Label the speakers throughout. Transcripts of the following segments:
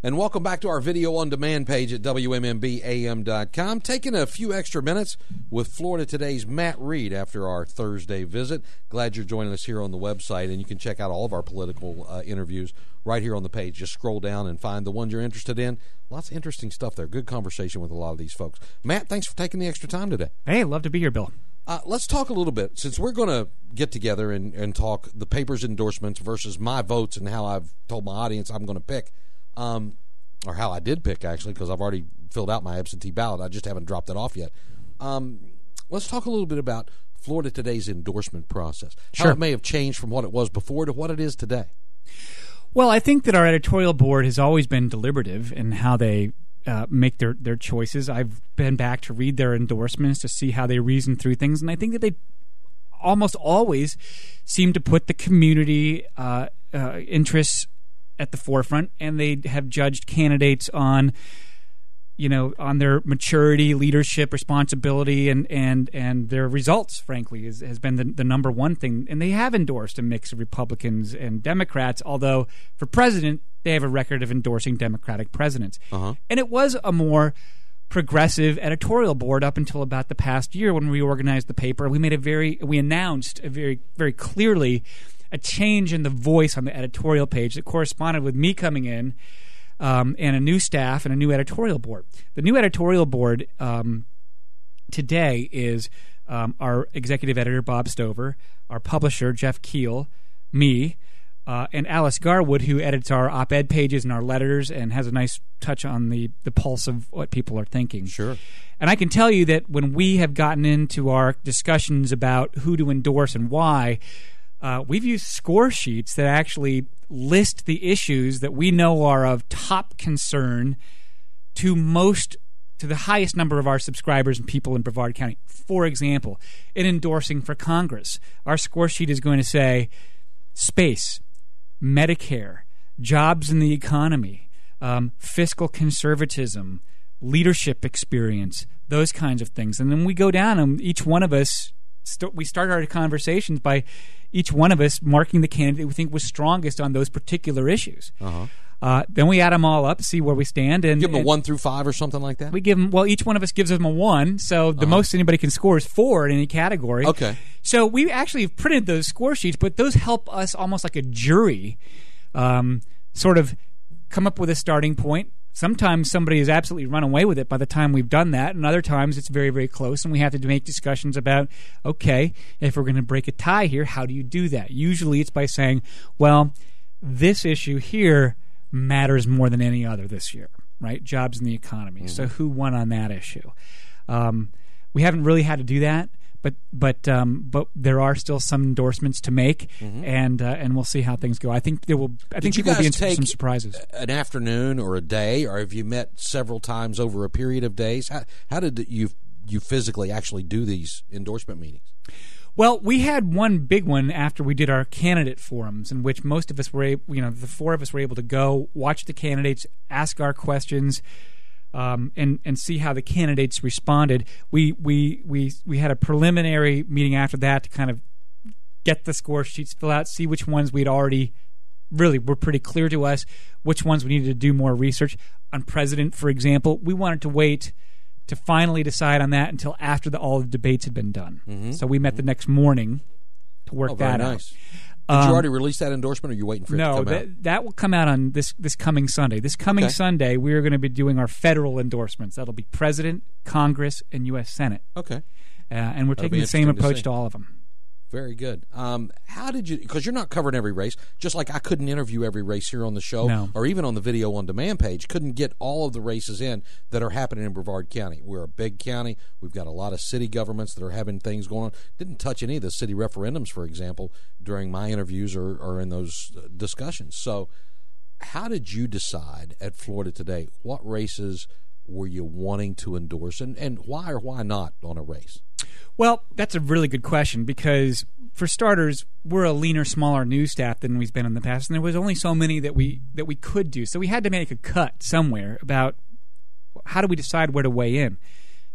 Speaker 1: And welcome back to our video on demand page at WMMBAM.com. Taking a few extra minutes with Florida Today's Matt Reed after our Thursday visit. Glad you're joining us here on the website, and you can check out all of our political interviews right here on the page. Just scroll down and find the ones you're interested in. Lots of interesting stuff there. Good conversation with a lot of these folks. Matt, thanks for taking the extra time today.
Speaker 2: Hey, love to be here, Bill.
Speaker 1: Let's talk a little bit, since we're going to get together and talk the paper's endorsements versus my votes and how I've told my audience I'm going to pick. Or how I did pick, actually, because I've already filled out my absentee ballot. I just haven't dropped it off yet. Let's talk a little bit about Florida Today's endorsement process. How it may have changed from what it was before to what it is today.
Speaker 2: Well, I think that our editorial board has always been deliberative in how they make their choices. I've been back to read their endorsements to see how they reason through things, and I think that they almost always seem to put the community interests at the forefront, and they have judged candidates on their maturity, leadership, responsibility, and their results, frankly, has been the number one thing. And they have endorsed a mix of Republicans and Democrats, although for president, they have a record of endorsing Democratic presidents.
Speaker 1: Uh-huh.
Speaker 2: And it was a more progressive editorial board up until about the past year when we organized the paper. We announced very, very clearly a change in the voice on the editorial page that corresponded with me coming in and a new staff and a new editorial board. The new editorial board today is our executive editor, Bob Stover, our publisher, Jeff Keel, me, and Alice Garwood, who edits our op-ed pages and our letters and has a nice touch on the pulse of what people are thinking.
Speaker 1: Sure.
Speaker 2: And I can tell you that when we have gotten into our discussions about who to endorse and why, we've used score sheets that actually list the issues that we know are of top concern to the highest number of our subscribers and people in Brevard County. For example, in endorsing for Congress, our score sheet is going to say space, Medicare, jobs in the economy, fiscal conservatism, leadership experience, those kinds of things. And then we go down, and each one of us, we start our conversations by each one of us marking the candidate we think was strongest on those particular issues.
Speaker 1: Uh-huh.
Speaker 2: Then we add them all up, see where we stand, and
Speaker 1: give them a 1 through 5 or something like that.
Speaker 2: We give them. Well, each one of us gives them a 1. So the most anybody can score is 4 in any category.
Speaker 1: Okay.
Speaker 2: So we actually have printed those score sheets, but those help us almost like a jury, sort of come up with a starting point. Sometimes somebody has absolutely run away with it by the time we've done that, and other times it's very, very close, and we have to make discussions about, okay, if we're going to break a tie here, how do you do that? Usually it's by saying, well, this issue here matters more than any other this year, right? Jobs in the economy. Mm-hmm. So who won on that issue? We haven't really had to do that, but there are still some endorsements to make, mm-hmm. and we'll see how things go. I think people will be in some surprises.
Speaker 1: An afternoon or a day, or have you met several times over a period of days? How did you physically actually do these endorsement meetings?
Speaker 2: Well, we had one big one after we did our candidate forums, in which most of us were, the 4 of us were able to go watch the candidates, ask our questions. And see how the candidates responded. We had a preliminary meeting after that to kind of get the score sheets, fill out, see which ones we'd already really were pretty clear to us, which ones we needed to do more research. On president, for example, we wanted to wait to finally decide on that until after all the debates had been done. Mm-hmm. So we met the next morning to work that out.
Speaker 1: Nice. Did you already release that endorsement, or are you waiting for it to come out?
Speaker 2: No, that will come out on this coming Sunday. This coming Sunday, we are going to be doing our federal endorsements. That'll be President, Congress, and U.S. Senate.
Speaker 1: Okay.
Speaker 2: And we're taking the same approach to all of them.
Speaker 1: Very good. How did you, because you're not covering every race, just like I couldn't interview every race here on the show or even on the video on demand page, couldn't get all of the races in that are happening in Brevard County. We're a big county. We've got a lot of city governments that are having things going on. Didn't touch any of the city referendums, for example, during my interviews or in those discussions. So how did you decide at Florida Today what races were you wanting to endorse, and why or why not on a race?
Speaker 2: Well, that's a really good question because, for starters, we're a leaner, smaller news staff than we've been in the past, and there was only so many that we could do. So we had to make a cut somewhere about how do we decide where to weigh in.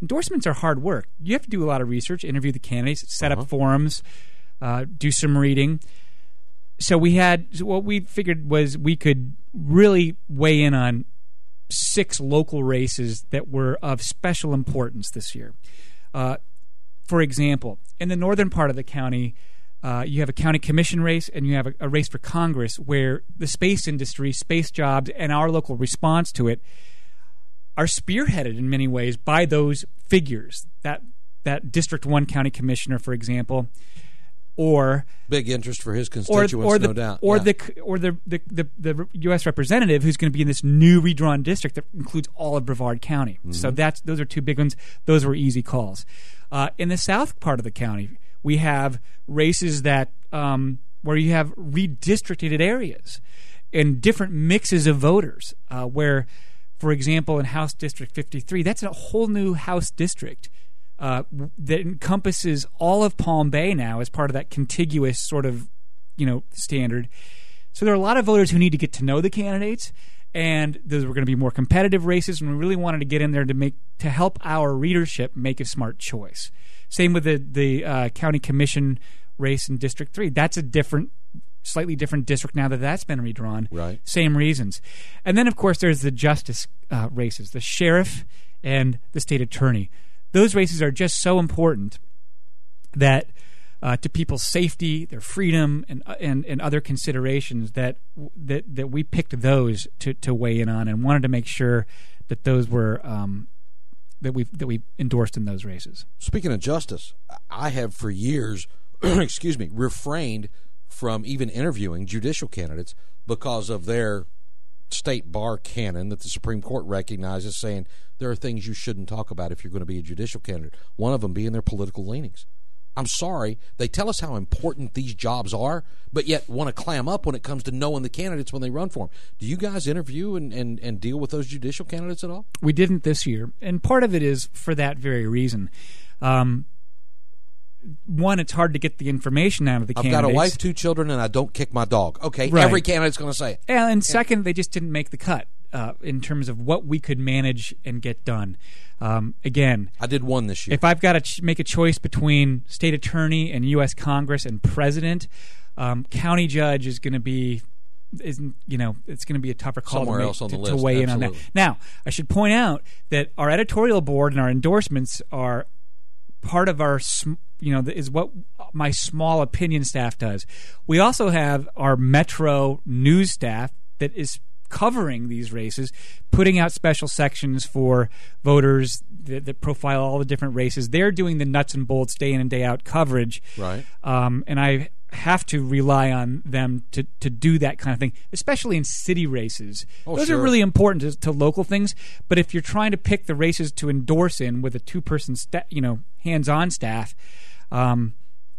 Speaker 2: Endorsements are hard work. You have to do a lot of research, interview the candidates, set up forums, do some reading. So what we figured was we could really weigh in on 6 local races that were of special importance this year. For example, in the northern part of the county, you have a county commission race and you have a race for Congress where the space industry, space jobs, and our local response to it are spearheaded in many ways by those figures. That District 1 county commissioner, for example, or
Speaker 1: big interest for his constituents, no doubt.
Speaker 2: Or the U.S. representative who's going to be in this new redrawn district that includes all of Brevard County. Mm-hmm. So those are 2 big ones. Those were easy calls. In the south part of the county, we have races that where you have redistricted areas and different mixes of voters. Where, for example, in House District 53, that's a whole new House district. That encompasses all of Palm Bay now as part of that contiguous sort of, standard. So there are a lot of voters who need to get to know the candidates, and those were going to be more competitive races, and we really wanted to get in there to help our readership make a smart choice. Same with the county commission race in District 3. That's a slightly different district now that that's been redrawn.
Speaker 1: Right.
Speaker 2: Same reasons. And then, of course, there's the justice races, the sheriff and the state attorney. Those races are just so important that to people's safety, their freedom, and other considerations that we picked those to weigh in on, and wanted to make sure that those were that we endorsed in those races.
Speaker 1: Speaking of justice, I have for years, refrained from even interviewing judicial candidates because of their state bar canon that the Supreme Court recognizes, saying there are things you shouldn't talk about if you're going to be a judicial candidate, one of them being their political leanings. I'm sorry, they tell us how important these jobs are, but yet want to clam up when it comes to knowing the candidates when they run for them. Do you guys interview and deal with those judicial candidates at all?
Speaker 2: We didn't this year, and part of it is for that very reason. One, it's hard to get the information out of the candidates.
Speaker 1: I've got a wife, 2 children, and I don't kick my dog. Okay,
Speaker 2: right.
Speaker 1: Every candidate's going to say it.
Speaker 2: And second, they just didn't make the cut in terms of what we could manage and get done. Again,
Speaker 1: I did one this year.
Speaker 2: If I've got to make a choice between state attorney and U.S. Congress and president, county judge is going to be... it's going to be a tougher call
Speaker 1: somewhere else on the list
Speaker 2: to weigh
Speaker 1: Absolutely.
Speaker 2: in on that. Now, I should point out that our editorial board and our endorsements are part of our, is what my small opinion staff does. We also have our Metro news staff that is covering these races, putting out special sections for voters that profile all the different races. They're doing the nuts and bolts day in and day out coverage.
Speaker 1: Right.
Speaker 2: And I have to rely on them to do that kind of thing, especially in city races. Those are really important to local things. But if you're trying to pick the races to endorse in with a 2-person hands-on staff,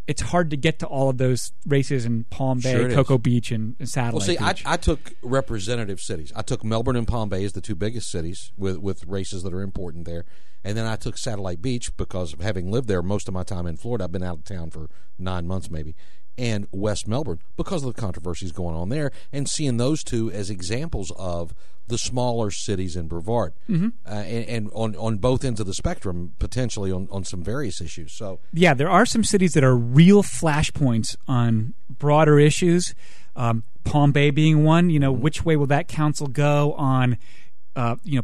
Speaker 2: it's hard to get to all of those races in Palm Bay, Cocoa Beach, and Satellite Beach.
Speaker 1: I took representative cities. I took Melbourne and Palm Bay as the 2 biggest cities with races that are important there. And then I took Satellite Beach because of having lived there most of my time in Florida. I've been out of town for 9 months maybe. And West Melbourne because of the controversies going on there, and seeing those 2 as examples of the smaller cities in Brevard, and on both ends of the spectrum, potentially on some various issues. So
Speaker 2: yeah, there are some cities that are real flashpoints on broader issues. Palm Bay being one. Which way will that council go on?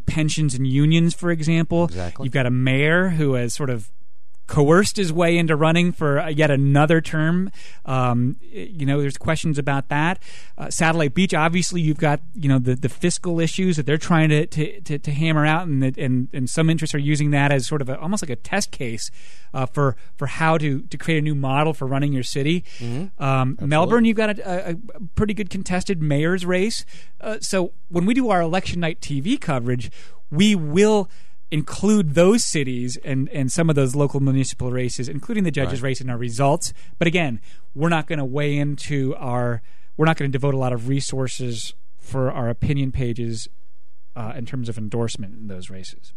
Speaker 2: Pensions and unions, for example.
Speaker 1: Exactly.
Speaker 2: You've got a mayor who has sort of coerced his way into running for yet another term. There's questions about that. Satellite Beach, obviously, you've got the fiscal issues that they're trying to hammer out, and some interests are using that as sort of almost like a test case for how to create a new model for running your city. Mm-hmm. Melbourne, you've got a pretty good contested mayor's race. So when we do our election night TV coverage, we will include those cities and some of those local municipal races, including the judges' race, in our results. But again, we're not going to weigh into we're not going to devote a lot of resources for our opinion pages in terms of endorsement in those races.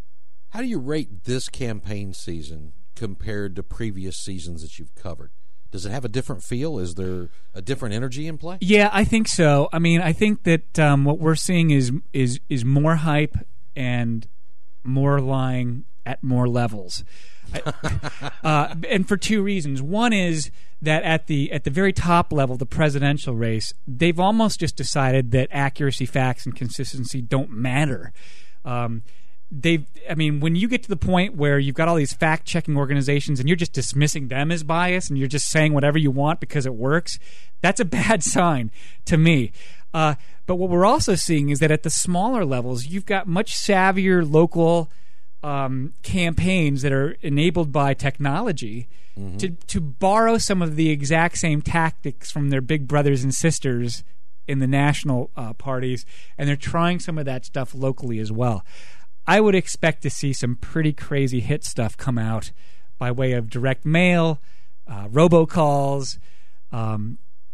Speaker 1: How do you rate this campaign season compared to previous seasons that you've covered? Does it have a different feel? Is there a different energy in play?
Speaker 2: Yeah, I think so. I mean, I think that what we're seeing is more hype and more lying at more levels, and for 2 reasons. One is that at the very top level, the presidential race, they've almost just decided that accuracy, facts, and consistency don't matter. When you get to the point where you've got all these fact-checking organizations and you're just dismissing them as biased and you're just saying whatever you want because it works, that's a bad sign to me. But what we're also seeing is that at the smaller levels, you've got much savvier local campaigns that are enabled by technology to borrow some of the exact same tactics from their big brothers and sisters in the national parties, and they're trying some of that stuff locally as well. I would expect to see some pretty crazy hit stuff come out by way of direct mail, robocalls,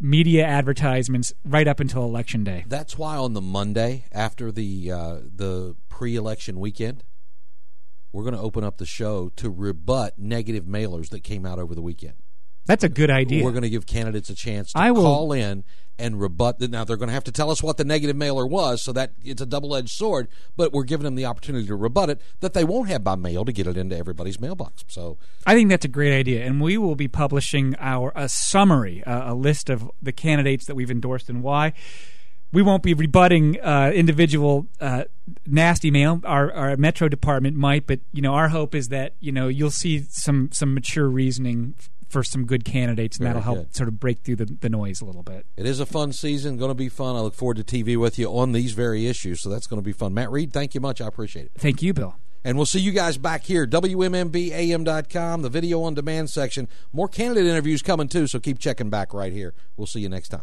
Speaker 2: media advertisements right up until Election Day.
Speaker 1: That's why on the Monday after the pre-election weekend, we're going to open up the show to rebut negative mailers that came out over the weekend.
Speaker 2: That's a good idea.
Speaker 1: We're going to give candidates a chance to call in and rebut. Now, they're going to have to tell us what the negative mailer was, so that it's a double-edged sword, but we're giving them the opportunity to rebut it that they won't have by mail to get it into everybody's mailbox. So
Speaker 2: I think that's a great idea, and we will be publishing a summary, a list of the candidates that we've endorsed and why. We won't be rebutting individual nasty mail. Our Metro department might, but our hope is that you'll see some mature reasoning for some good candidates, and that'll help sort of break through the noise a little bit.
Speaker 1: It is a fun season, going to be fun. I look forward to TV with you on these very issues, so that's going to be fun. Matt Reed, thank you much. I appreciate it.
Speaker 2: Thank you, Bill.
Speaker 1: And we'll see you guys back here, WMMBAM.com, the video on demand section. More candidate interviews coming, too, so keep checking back right here. We'll see you next time.